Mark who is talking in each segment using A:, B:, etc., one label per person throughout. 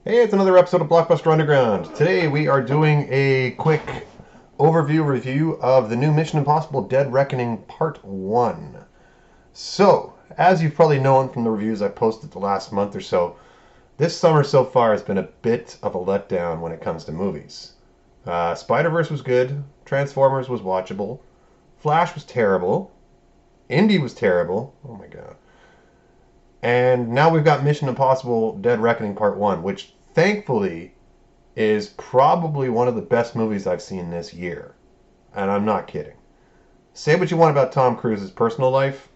A: Hey, it's another episode of Blockbuster Underground. Today we are doing a quick overview review of the new Mission Impossible Dead Reckoning Part 1. So, as you've probably known from the reviews I posted the last month or so, this summer so far has been a bit of a letdown when it comes to movies. Spider-Verse was good, Transformers was watchable, Flash was terrible, Indy was terrible, oh my god, and now we've got Mission Impossible Dead Reckoning Part 1, which thankfully is probably one of the best movies I've seen this year. And I'm not kidding. Say what you want about Tom Cruise's personal life.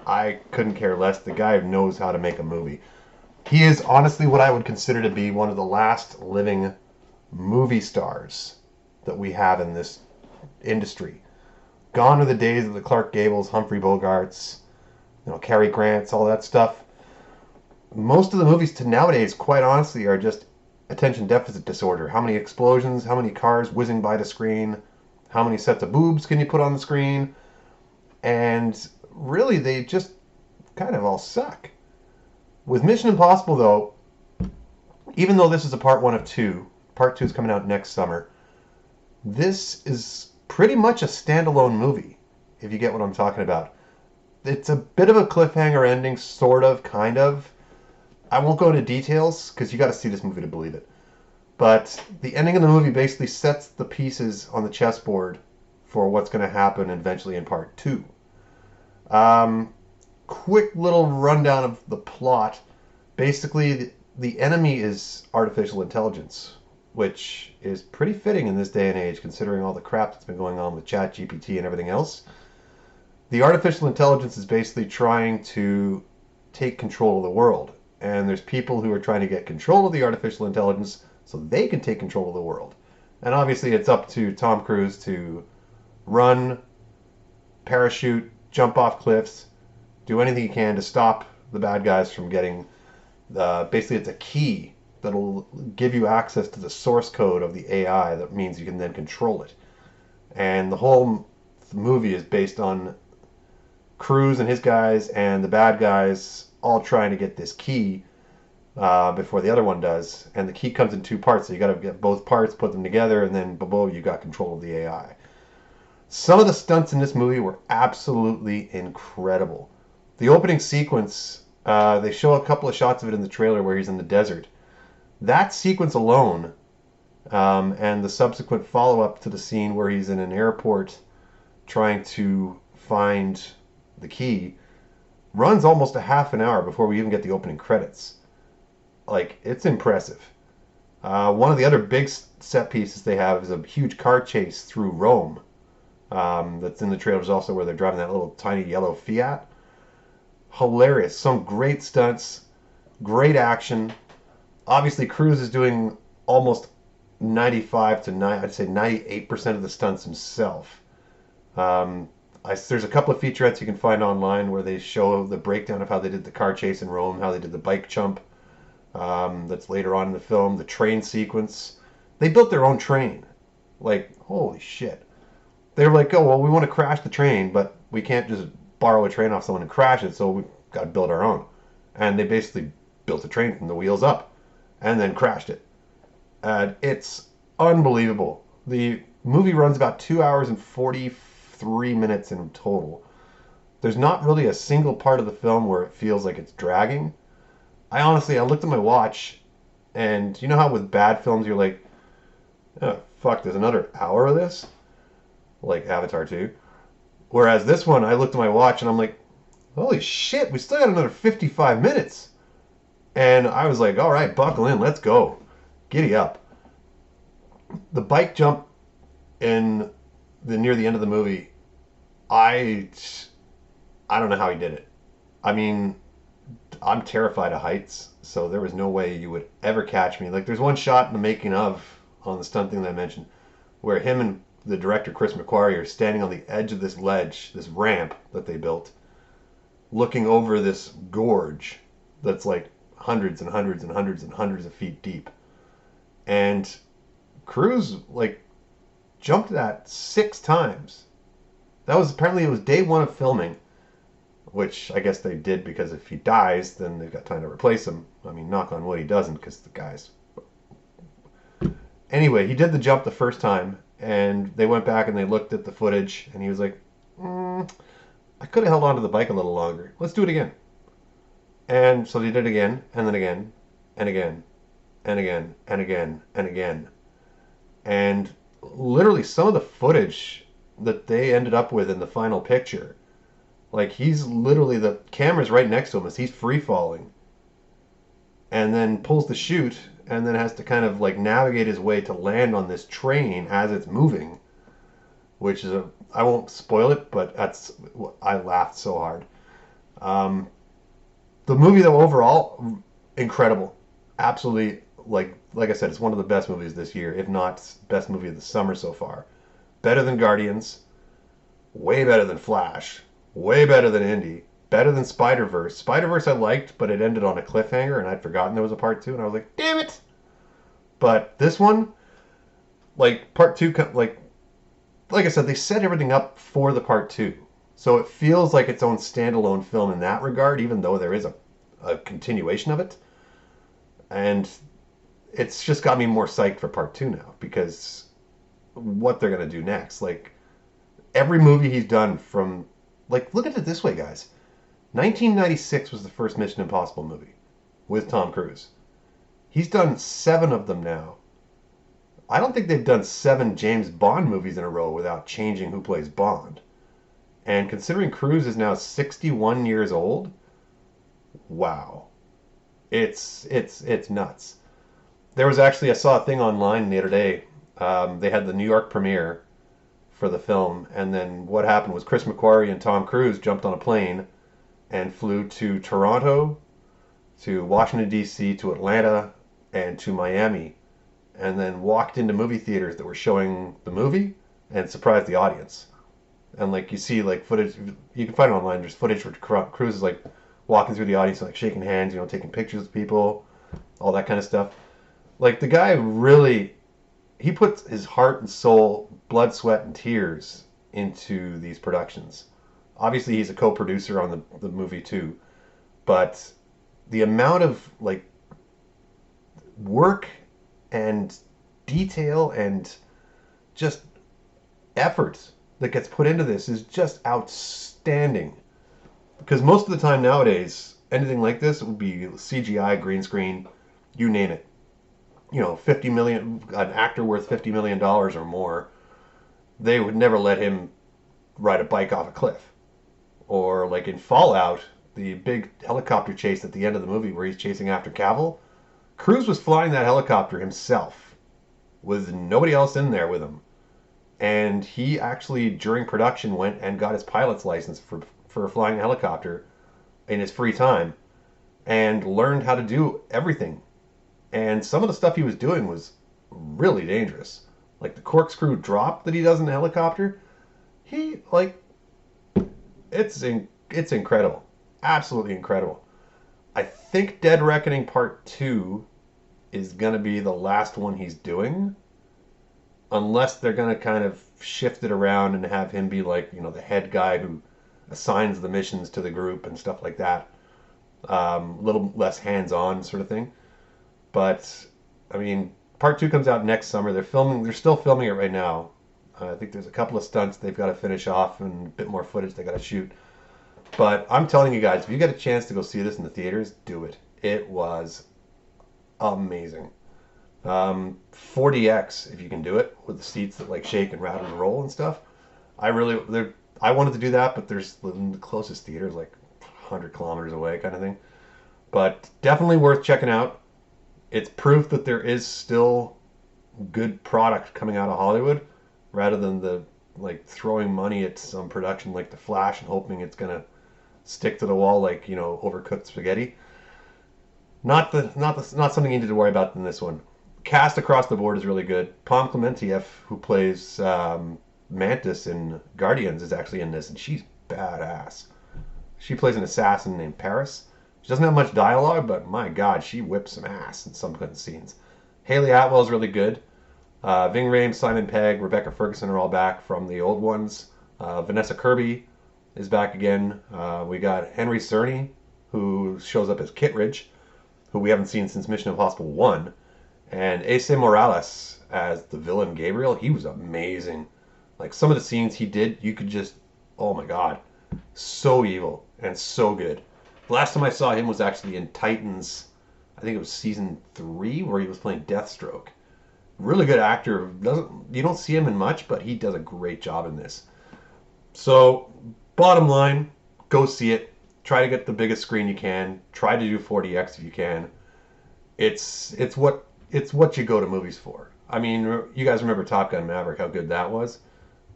A: I couldn't care less. The guy knows how to make a movie. He is honestly what I would consider to be one of the last living movie stars that we have in this industry. Gone are the days of the Clark Gables, Humphrey Bogarts, Cary Grants, all that stuff. Most of the movies to nowadays, quite honestly, are just attention deficit disorder. How many explosions, how many cars whizzing by the screen, how many sets of boobs can you put on the screen? And really, they just kind of all suck. With Mission Impossible, though, even though this is a part one of two, part two is coming out next summer, this is pretty much a standalone movie, if you get what I'm talking about. It's a bit of a cliffhanger ending, sort of, kind of. I won't go into details because you got to see this movie to believe it. But the ending of the movie basically sets the pieces on the chessboard for what's going to happen eventually in part two. Um, Quick little rundown of the plot. Basically, the enemy is artificial intelligence, which is pretty fitting in this day and age considering all the crap that's been going on with ChatGPT and everything else. The artificial intelligence is basically trying to take control of the world. And there's people who are trying to get control of the artificial intelligence so they can take control of the world. And obviously, it's up to Tom Cruise to run, parachute, jump off cliffs, do anything he can to stop the bad guys from getting. Basically, it's a key that'll give you access to the source code of the AI that means you can then control it. And the whole movie is based on Cruise and his guys and the bad guys all trying to get this key before the other one does. And the key comes in two parts, so you got to get both parts, put them together, and then boom, you got control of the AI. Some of the stunts in this movie were absolutely incredible. The opening sequence, they show a couple of shots of it in the trailer where he's in the desert. That sequence alone, and the subsequent follow up to the scene where he's in an airport trying to find the key, runs almost a half an hour before we even get the opening credits. Like, it's impressive. One of the other big set pieces they have is a huge car chase through Rome. That's in the trailers also, where they're driving that little tiny yellow Fiat. Hilarious. Some great stunts, great action. Obviously, Cruise is doing almost 95 to 9, I'd say 98% of the stunts himself. There's a couple of featurettes you can find online where they show the breakdown of how they did the car chase in Rome, how they did the bike jump. That's later on in the film. The train sequence. They built their own train. Like, holy shit. They were like, oh, well, we want to crash the train, but we can't just borrow a train off someone and crash it, so we've got to build our own. And they basically built a train from the wheels up and then crashed it. And it's unbelievable. The movie runs about 2 hours and 43 minutes in total. There's not really a single part of the film where it feels like it's dragging. I looked at my watch, and you know how with bad films you're like, oh, fuck, there's another hour of this? Like Avatar 2. Whereas this one, I looked at my watch and I'm like, holy shit, we still got another 55 minutes. And I was like, all right, buckle in, let's go. Giddy up. The bike jump in near the end of the movie, I don't know how he did it. I mean, I'm terrified of heights, so there was no way you would ever catch me. Like, there's one shot in the making of, on the stunt thing that I mentioned, where him and the director, Chris McQuarrie, are standing on the edge of this ledge, this ramp that they built, looking over this gorge that's like hundreds and hundreds and hundreds and hundreds of feet deep. And Cruise, like, jumped that 6 times. That was apparently, it was day one of filming, which I guess they did because if he dies, then they've got time to replace him. I mean, knock on wood, he doesn't, because the guy's Anyway, he did the jump the first time, and they went back and they looked at the footage, and he was like, I could have held onto the bike a little longer. Let's do it again. And so they did it again, and then again, and again, and again, and again, and again. And literally some of the footage that they ended up with in the final picture, like he's literally, the camera's right next to him as he's free falling, and then pulls the chute, and then has to kind of like navigate his way to land on this train as it's moving, which is I won't spoil it, but I laughed so hard. Um, the movie though overall, incredible, absolutely, like I said, it's one of the best movies this year, if not best movie of the summer so far. Better than Guardians, way better than Flash, way better than Indy, better than Spider-Verse. Spider-Verse I liked, but it ended on a cliffhanger, and I'd forgotten there was a part two, and I was like, damn it! But this one, like part two, like I said, they set everything up for the part two, so it feels like its own standalone film in that regard, even though there is a continuation of it, and it's just got me more psyched for part two now because what they're gonna do next, like every movie he's done from, like, look at it this way, guys. 1996 was the first Mission Impossible movie with Tom Cruise. He's done 7 of them now. I don't think they've done 7 James Bond movies in a row without changing who plays Bond. And considering Cruise is now 61 years old, wow. It's nuts. There was actually, I saw a thing online the other day. They had the New York premiere for the film, and then what happened was Chris McQuarrie and Tom Cruise jumped on a plane and flew to Toronto, to Washington, D.C., to Atlanta, and to Miami, and then walked into movie theaters that were showing the movie and surprised the audience. And like you see like footage, you can find it online, there's footage where Cruise is like walking through the audience, like shaking hands, taking pictures of people, all that kind of stuff. Like the guy really, he puts his heart and soul, blood, sweat, and tears into these productions. Obviously, he's a co-producer on the movie too, but the amount of like work and detail and just effort that gets put into this is just outstanding. Because most of the time nowadays, anything like this would be CGI, green screen, you name it. 50 million, an actor worth $50 million or more, they would never let him ride a bike off a cliff. Or like in Fallout, the big helicopter chase at the end of the movie where he's chasing after Cavill, Cruise was flying that helicopter himself with nobody else in there with him. And he actually, during production, went and got his pilot's license for flying a helicopter in his free time and learned how to do everything. And some of the stuff he was doing was really dangerous. Like the corkscrew drop that he does in the helicopter, it's incredible. Absolutely incredible. I think Dead Reckoning Part 2 is going to be the last one he's doing. Unless they're going to kind of shift it around and have him be like, the head guy who assigns the missions to the group and stuff like that. A little less hands-on sort of thing. But, I mean, Part 2 comes out next summer. They're still filming it right now. I think there's a couple of stunts they've got to finish off and a bit more footage they got to shoot. But I'm telling you guys, if you get a chance to go see this in the theaters, do it. It was amazing. 4DX, if you can do it, with the seats that like shake and rattle and roll and stuff. I wanted to do that, but the closest theater is like 100 kilometers away kind of thing. But definitely worth checking out. It's proof that there is still good product coming out of Hollywood, rather than the throwing money at some production like The Flash and hoping it's gonna stick to the wall like overcooked spaghetti. Not something you need to worry about in this one. Cast across the board is really good. Pom Klementieff, who plays Mantis in Guardians, is actually in this, and she's badass. She plays an assassin named Paris. She doesn't have much dialogue, but my God, she whips some ass in some good scenes. Haley Atwell is really good. Ving Rhames, Simon Pegg, Rebecca Ferguson are all back from the old ones. Vanessa Kirby is back again. We got Henry Czerny, who shows up as Kittredge, who we haven't seen since Mission Impossible 1. And Ace Morales as the villain Gabriel, he was amazing. Like some of the scenes he did, you could just, oh my god, so evil and so good. The last time I saw him was actually in Titans. I think it was season 3 where he was playing Deathstroke. Really good actor. Doesn't you don't see him in much, but he does a great job in this. So, bottom line, go see it. Try to get the biggest screen you can. Try to do 40x if you can. It's what you go to movies for. I mean, you guys remember Top Gun Maverick, how good that was?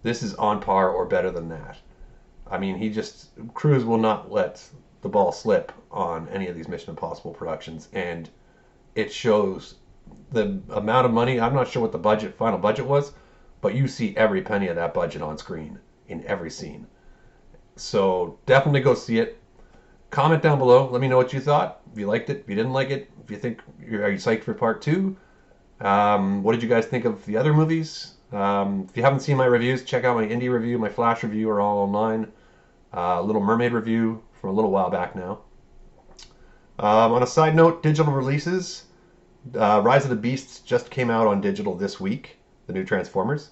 A: This is on par or better than that. I mean, Cruise will not let the ball slip on any of these Mission Impossible productions, and it shows the amount of money. I'm not sure what the final budget was, but you see every penny of that budget on screen in every scene. So definitely go see it. Comment down below. Let me know what you thought. If you liked it, if you didn't like it, if you think are you psyched for part 2? What did you guys think of the other movies? If you haven't seen my reviews, check out my indie review, my Flash review are all online. Little Mermaid review from a little while back now. On a side note, digital releases. Rise of the Beasts just came out on digital this week. The new Transformers.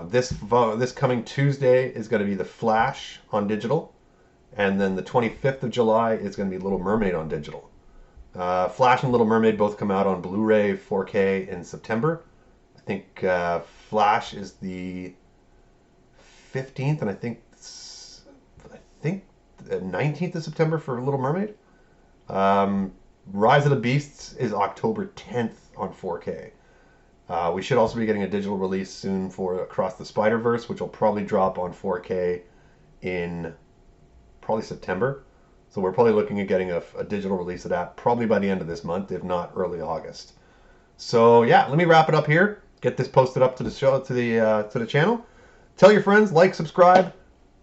A: This coming Tuesday is going to be The Flash on digital, and then the 25th of July is going to be Little Mermaid on digital. Flash and Little Mermaid both come out on Blu-ray 4K in September. I think Flash is the 15th, and I think the 19th of September for Little Mermaid. Rise of the Beasts is October 10th on 4K. We should also be getting a digital release soon for Across the Spider-Verse, which will probably drop on 4K in probably September. So we're probably looking at getting a digital release of that probably by the end of this month, if not early August. So yeah, let me wrap it up here. Get this posted up to the show, to the channel. Tell your friends, like, subscribe.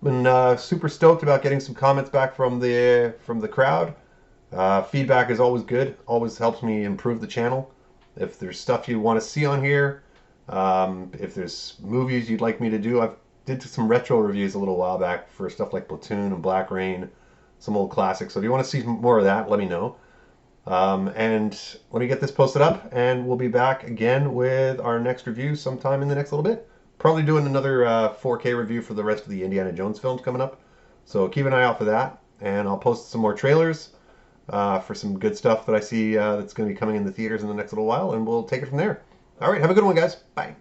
A: Been super stoked about getting some comments back from the crowd. Feedback is always good. Always helps me improve the channel. If there's stuff you want to see on here, if there's movies you'd like me to do, I did some retro reviews a little while back for stuff like Platoon and Black Rain, some old classics. So if you want to see more of that, let me know. And let me get this posted up, and we'll be back again with our next review sometime in the next little bit. Probably doing another 4K review for the rest of the Indiana Jones films coming up. So keep an eye out for that, and I'll post some more trailers for some good stuff that I see that's going to be coming in the theaters in the next little while, and we'll take it from there. All right, have a good one, guys. Bye.